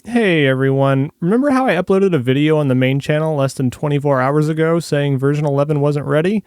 Hey everyone, remember how I uploaded a video on the main channel less than 24 hours ago saying version 11 wasn't ready?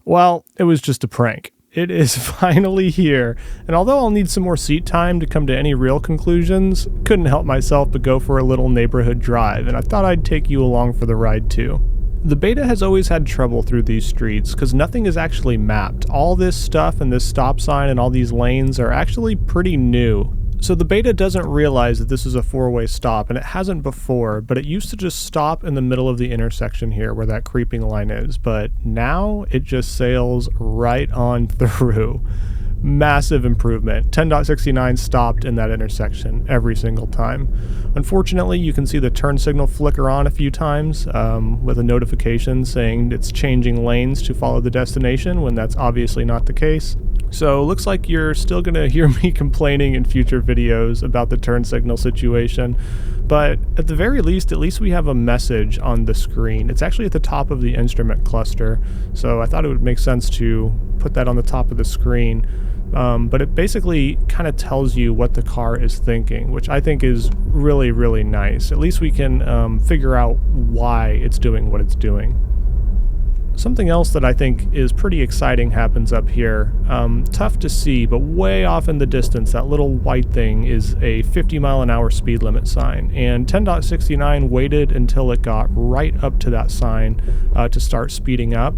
Well, it was just a prank. It is finally here, and although I'll need some more seat time to come to any real conclusions, couldn't help myself but go for a little neighborhood drive, and I thought I'd take you along for the ride too. The beta has always had trouble through these streets because nothing is actually mapped. All this stuff and this stop sign and all these lanes are actually pretty new. So the beta doesn't realize that this is a four-way stop, and it hasn't before, but it used to just stop in the middle of the intersection here where that creeping line is, but now it just sails right on through. Massive improvement. 10.69 stopped in that intersection every single time. Unfortunately, you can see the turn signal flicker on a few times with a notification saying it's changing lanes to follow the destination when that's obviously not the case. So looks like you're still going to hear me complaining in future videos about the turn signal situation, but at the very least, at least we have a message on the screen. It's actually at the top of the instrument cluster, so I thought it would make sense to put that on the top of the screen. But it basically kind of tells you what the car is thinking, which I think is really, really nice. At least we can figure out why it's doing what it's doing. Something else that I think is pretty exciting happens up here. Tough to see, but way off in the distance, that little white thing is a 50-mile-an-hour speed limit sign. And 10.69 waited until it got right up to that sign to start speeding up,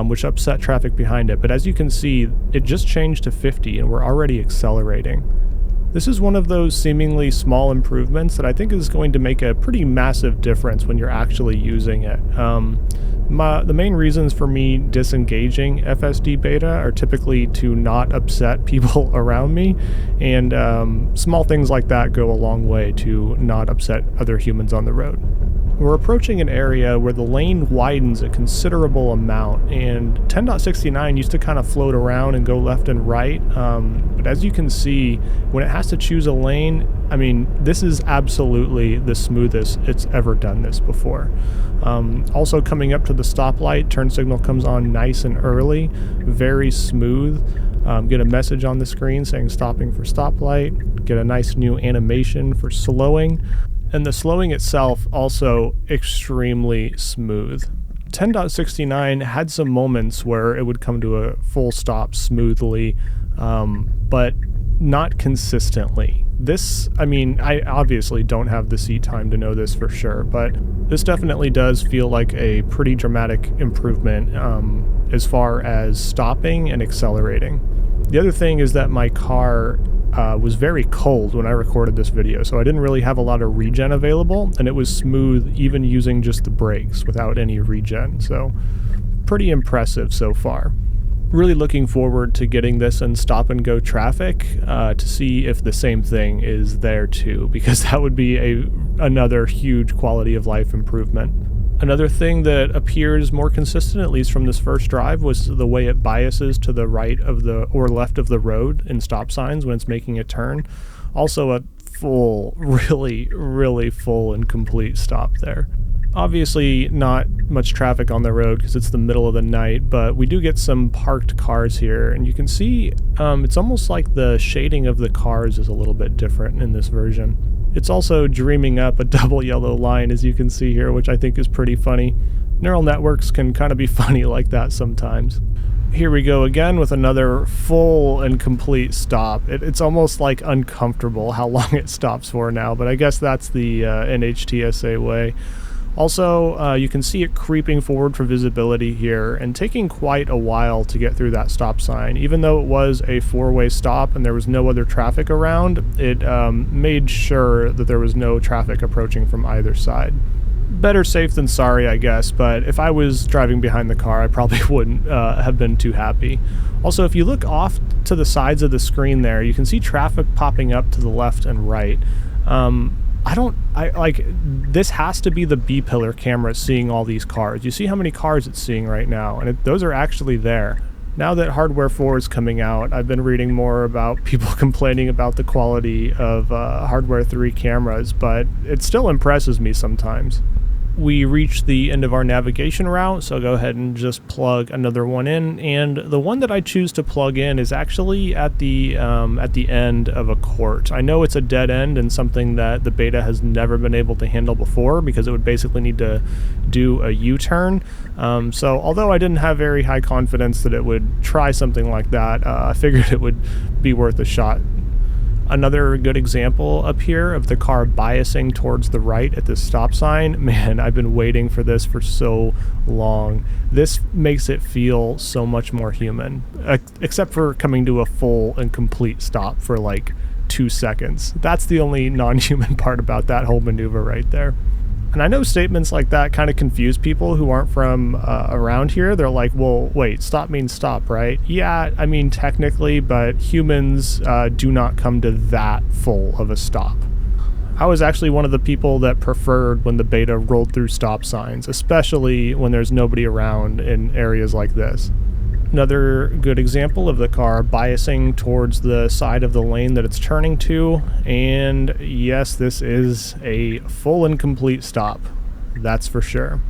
which upset traffic behind it. But as you can see, it just changed to 50 and we're already accelerating. This is one of those seemingly small improvements that I think is going to make a pretty massive difference when you're actually using it. The main reasons for me disengaging FSD beta are typically to not upset people around me, and small things like that go a long way to not upset other humans on the road. We're approaching an area where the lane widens a considerable amount, and 10.69 used to kind of float around and go left and right, but as you can see, when it has to choose a lane, I mean, this is absolutely the smoothest it's ever done this before. Also coming up to the stoplight, turn signal comes on nice and early, very smooth. Get a message on the screen saying stopping for stoplight, get a nice new animation for slowing. And the slowing itself also extremely smooth. 10.69 had some moments where it would come to a full stop smoothly, but not consistently. This, I mean, I obviously don't have the seat time to know this for sure, but this definitely does feel like a pretty dramatic improvement as far as stopping and accelerating. The other thing is that my car was very cold when I recorded this video, so I didn't really have a lot of regen available, and it was smooth even using just the brakes without any regen, so pretty impressive so far. Really looking forward to getting this in stop and go traffic to see if the same thing is there too, because that would be another huge quality of life improvement. Another thing that appears more consistent, at least from this first drive, was the way it biases to the right of the or left of the road in stop signs when it's making a turn. Also a full, really full and complete stop there. Obviously not much traffic on the road because it's the middle of the night, but we do get some parked cars here, and you can see it's almost like the shading of the cars is a little bit different in this version. It's also dreaming up a double yellow line, as you can see here, which I think is pretty funny. Neural networks can kind of be funny like that sometimes. Here we go again with another full and complete stop. It's almost like uncomfortable how long it stops for now, but I guess that's the NHTSA way. Also, you can see it creeping forward for visibility here and taking quite a while to get through that stop sign. Even though it was a four-way stop and there was no other traffic around, it made sure that there was no traffic approaching from either side. Better safe than sorry, I guess, but if I was driving behind the car, I probably wouldn't have been too happy. Also, if you look off to the sides of the screen there, you can see traffic popping up to the left and right. This has to be the B-pillar camera seeing all these cars. You see how many cars it's seeing right now, and those are actually there. Now that Hardware 4 is coming out, I've been reading more about people complaining about the quality of Hardware 3 cameras, but it still impresses me sometimes. we reached the end of our navigation route, so I'll go ahead and just plug another one in. And the one that I choose to plug in is actually at the end of a court. I know it's a dead end and something that the beta has never been able to handle before, because it would basically need to do a U-turn. So although I didn't have very high confidence that it would try something like that, I figured it would be worth a shot. Another good example up here of the car biasing towards the right at this stop sign. Man, I've been waiting for this for so long. This makes it feel so much more human, except for coming to a full and complete stop for like 2 seconds. That's the only non-human part about that whole maneuver right there. And I know statements like that kind of confuse people who aren't from around here. They're like, well, wait, stop means stop, right? Yeah, I mean, technically, but humans do not come to that full of a stop. I was actually one of the people that preferred when the beta rolled through stop signs, especially when there's nobody around in areas like this. Another good example of the car biasing towards the side of the lane that it's turning to, and yes, this is a full and complete stop, that's for sure.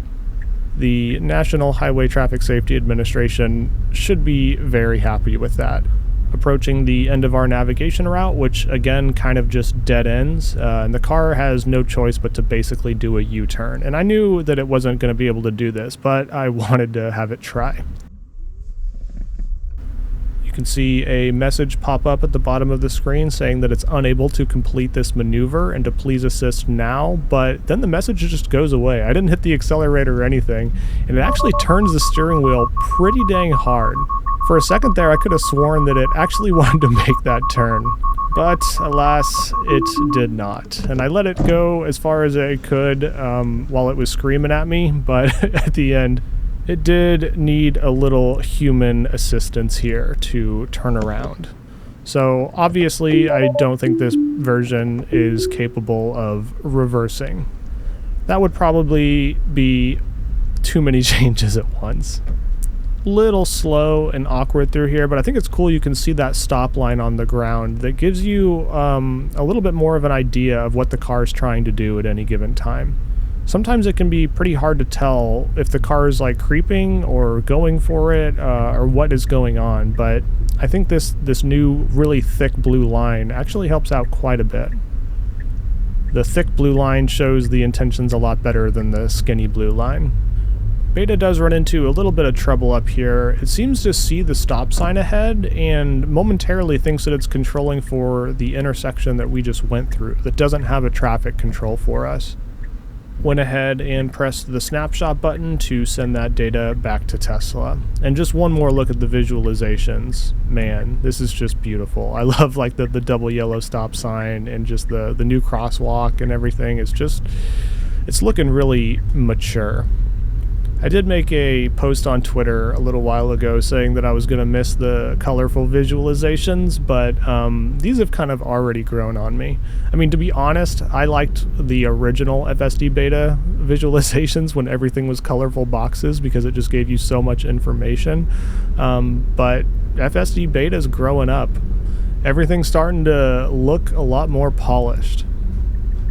The National Highway Traffic Safety Administration should be very happy with that. Approaching the end of our navigation route, which again kind of just dead ends, and the car has no choice but to basically do a U-turn. And I knew that it wasn't going to be able to do this, but I wanted to have it try. You can see a message pop up at the bottom of the screen saying that it's unable to complete this maneuver and to please assist now, but then the message just goes away. I didn't hit the accelerator or anything, and it actually turns the steering wheel pretty dang hard. For a second there, I could have sworn that it actually wanted to make that turn, but alas, it did not. And I let it go as far as I could while it was screaming at me, but at the end, it did need a little human assistance here to turn around. So obviously, I don't think this version is capable of reversing. That would probably be too many changes at once. Little slow and awkward through here, but I think it's cool you can see that stop line on the ground that gives you a little bit more of an idea of what the car is trying to do at any given time. Sometimes it can be pretty hard to tell if the car is like creeping or going for it or what is going on, but I think this new really thick blue line actually helps out quite a bit. The thick blue line shows the intentions a lot better than the skinny blue line. Beta does run into a little bit of trouble up here. It seems to see the stop sign ahead and momentarily thinks that it's controlling for the intersection that we just went through that doesn't have a traffic control for us. Went ahead and pressed the snapshot button to send that data back to Tesla. And just one more look at the visualizations. Man, this is just beautiful. I love like the double yellow stop sign and just the new crosswalk and everything. It's looking really mature. I did make a post on Twitter a little while ago saying that I was going to miss the colorful visualizations, but these have kind of already grown on me. I mean, to be honest, I liked the original FSD beta visualizations when everything was colorful boxes because it just gave you so much information, but FSD beta is growing up. Everything's starting to look a lot more polished.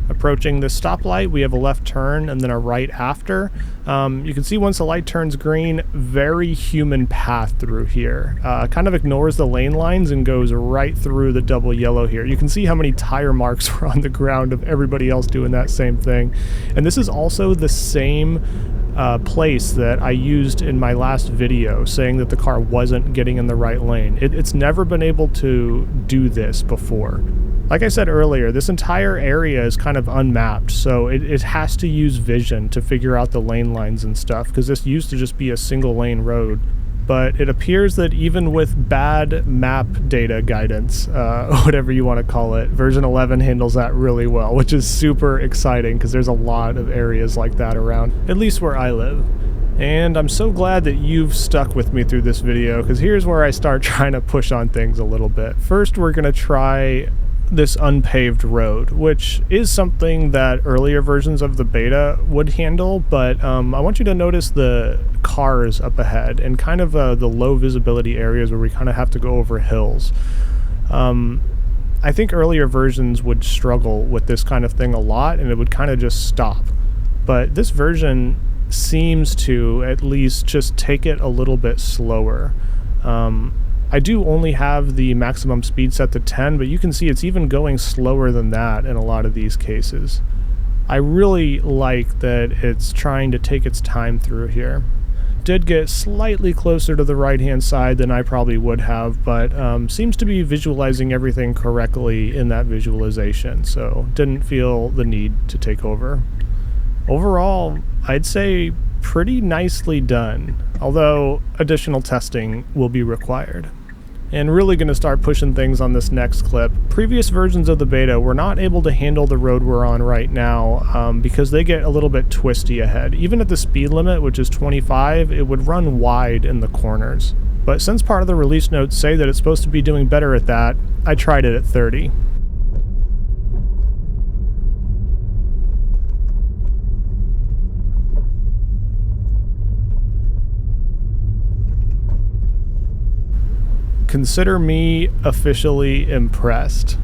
Approaching this stoplight, we have a left turn and then a right after. You can see once the light turns green, very human path through here. Kind of ignores the lane lines and goes right through the double yellow here. You can see how many tire marks were on the ground of everybody else doing that same thing. And this is also the same place that I used in my last video saying that the car wasn't getting in the right lane. It's never been able to do this before. Like I said earlier, this entire area is kind of unmapped, so it has to use vision to figure out the lane lines and stuff, because this used to just be a single lane road. But it appears that even with bad map data guidance, whatever you want to call it, version 11 handles that really well, which is super exciting because there's a lot of areas like that around, at least where I live. And I'm so glad that you've stuck with me through this video, because here's where I start trying to push on things a little bit. First, we're going to try this unpaved road, which is something that earlier versions of the beta would handle, but I want you to notice the cars up ahead and kind of the low visibility areas where we kind of have to go over hills. I think earlier versions would struggle with this kind of thing a lot, and it would kind of just stop. but this version seems to at least just take it a little bit slower. I do only have the maximum speed set to 10, but you can see it's even going slower than that in a lot of these cases. I really like that it's trying to take its time through here. Did get slightly closer to the right hand side than I probably would have, but seems to be visualizing everything correctly in that visualization, so didn't feel the need to take over. Overall, I'd say pretty nicely done, although additional testing will be required. And really going to start pushing things on this next clip. Previous versions of the beta were not able to handle the road we're on right now because they get a little bit twisty ahead. Even at the speed limit, which is 25, it would run wide in the corners. But since part of the release notes say that it's supposed to be doing better at that, I tried it at 30. Consider me officially impressed.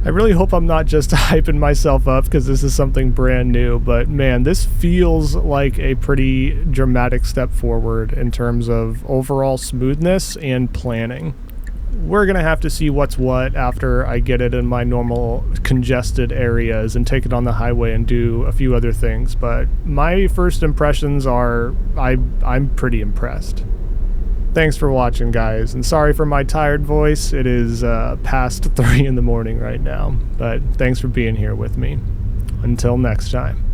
I really hope I'm not just hyping myself up because this is something brand new, but man, this feels like a pretty dramatic step forward in terms of overall smoothness and planning. We're gonna have to see what's what after I get it in my normal congested areas and take it on the highway and do a few other things, but my first impressions are I'm pretty impressed. Thanks for watching, guys, and sorry for my tired voice. It is past 3 in the morning right now, but thanks for being here with me. Until next time.